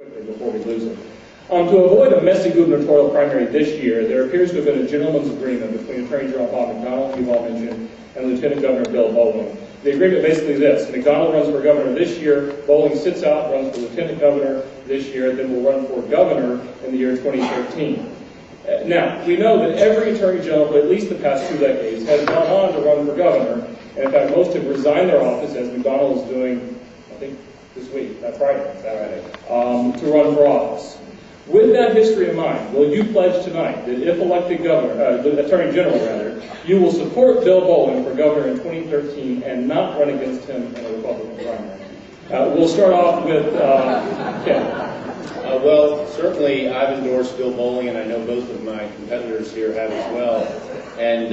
quickly before we lose it. To avoid a messy gubernatorial primary this year, there appears to have been a gentleman's agreement between Attorney General Bob McDonnell, who you've all mentioned, and Lieutenant Governor Bill Bolling. The agreement basically this: McDonnell runs for governor this year, Bolling sits out, runs for lieutenant governor this year, then will run for governor in the year 2013. Now, we know that every attorney general for at least the past 2 decades has gone on to run for governor, and in fact most have resigned their office, as McDonnell is doing, I think, this week, not Friday, to run for office. With that history in mind, will you pledge tonight that if elected Attorney General, you will support Bill Bolling for governor in 2013 and not run against him in a Republican primary? We'll start off with Ken. Well, certainly I've endorsed Bill Bolling, and I know both of my competitors here have as well. And,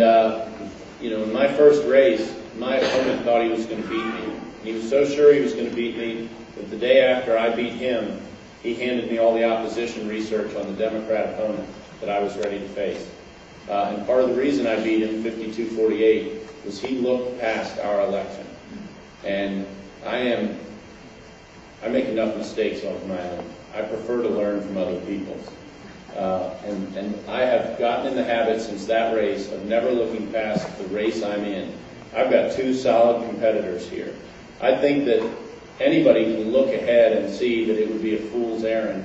in my first race, my opponent thought he was going to beat me. He was so sure he was going to beat me that the day after I beat him, he handed me all the opposition research on the Democrat opponent that I was ready to face. And part of the reason I beat him 52-48 was he looked past our election. And I make enough mistakes on my own. I prefer to learn from other people. And I have gotten in the habit since that race of never looking past the race I'm in. I've got 2 solid competitors here. I think that anybody can look ahead and see that it would be a fool's errand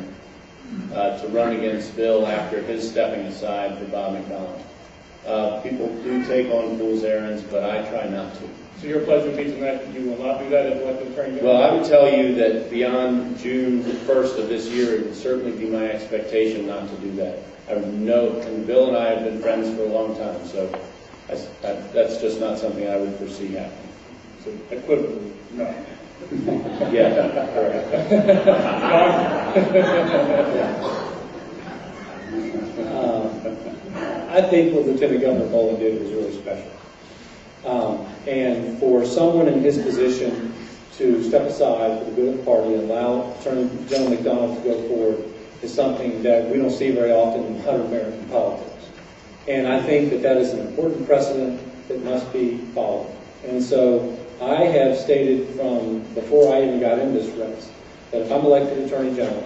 to run against Bill after his stepping aside for Bob McDonnell. People do take on fool's errands, but I try not to. So your pledge would be tonight that you will not do that if elected Attorney General? Well, I would tell you that beyond June 1st of this year, it would certainly be my expectation not to do that. And Bill and I have been friends for a long time, so that's just not something I would foresee happening. So equivalently, no. Yeah, correct. I think what Lieutenant Governor Bolling did was really special. And for someone in his position to step aside for the good of the party and allow Attorney General McDonnell to go forward is something that we don't see very often in modern American politics. And I think that that is an important precedent that must be followed. And so I have stated from before I even got in this race that if I'm elected Attorney General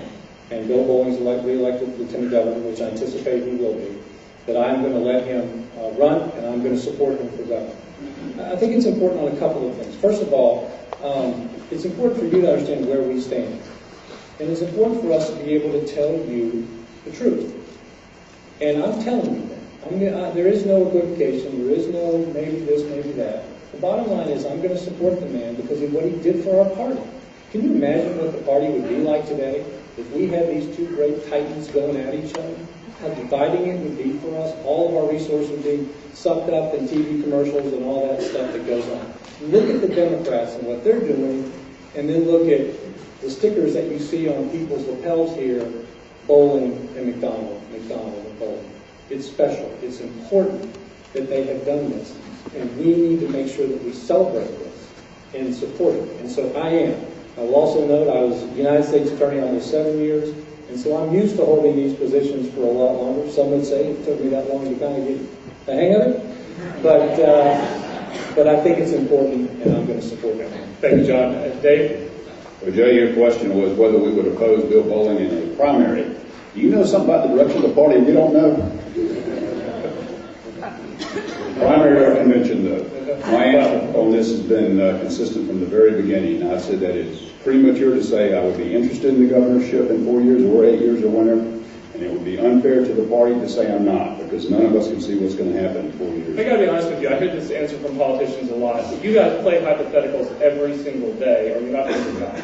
and Bill Bolling's re-elected Lieutenant Governor, which I anticipate he will be, that I'm going to let him run and I'm going to support him for governor. I think it's important on a couple of things. First of all, it's important for you to understand where we stand. And it's important for us to be able to tell you the truth. And I'm telling you that. There is no equivocation. There is no maybe this, maybe that. The bottom line is I'm going to support the man because of what he did for our party. Can you imagine what the party would be like today if we had these 2 great titans going at each other? How dividing it would be for us. All of our resources would be sucked up in TV commercials and all that stuff that goes on. Look at the Democrats and what they're doing, and then look at the stickers that you see on people's lapels here, Bolling and McDonnell and Bolling. It's special. It's important that they have done this. And we need to make sure that we celebrate this and support it. And so I am. I will also note I was United States Attorney almost 7 years, and so I'm used to holding these positions for a lot longer. Some would say it took me that long to kind of get the hang of it. But I think it's important, and I'm going to support it. Thank you, John. Dave? Well, Joe, your question was whether we would oppose Bill Bolling in a primary. Do you know something about the direction of the party we don't know? Primary or convention, though. My answer on this has been consistent from the very beginning. I said that it's premature to say I would be interested in the governorship in 4 years or 8 years or whenever, and it would be unfair to the party to say I'm not, because none of us can see what's going to happen in 4 years. I got to be honest with you. I hear this answer from politicians a lot. You guys play hypotheticals every single day, or you're not going to do that.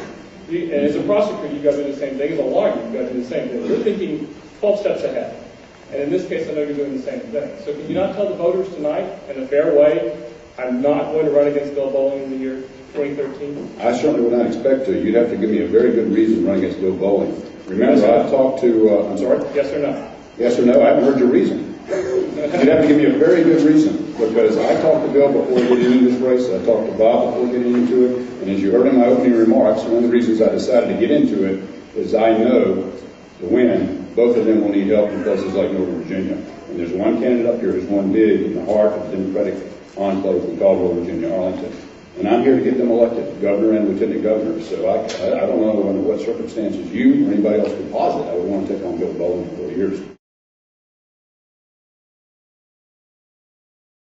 And as a prosecutor, you got to do the same thing. As a lawyer, you got to do the same thing. We're thinking 12 steps ahead. And in this case, I know you're doing the same thing. So can you not tell the voters tonight, in a fair way, I'm not going to run against Bill Bolling in the year 2013? I certainly would not expect to. You'd have to give me a very good reason to run against Bill Bolling. Remember, I've talked to, I'm sorry? Yes or no? Yes or no? I haven't heard your reason. You'd have to give me a very good reason, because I talked to Bill before getting into this race. I talked to Bob before getting into it. And as you heard in my opening remarks, one of the reasons I decided to get into it is I know to win, both of them will need help in places like Northern Virginia. And there's one candidate up here who's won big in the heart of the Democratic enclave in Caldwell, Virginia, Arlington. And I'm here to get them elected, governor and lieutenant governor. So I don't know in a way what circumstances you or anybody else could posit, I would want to take on Bill Bolling for 4 years.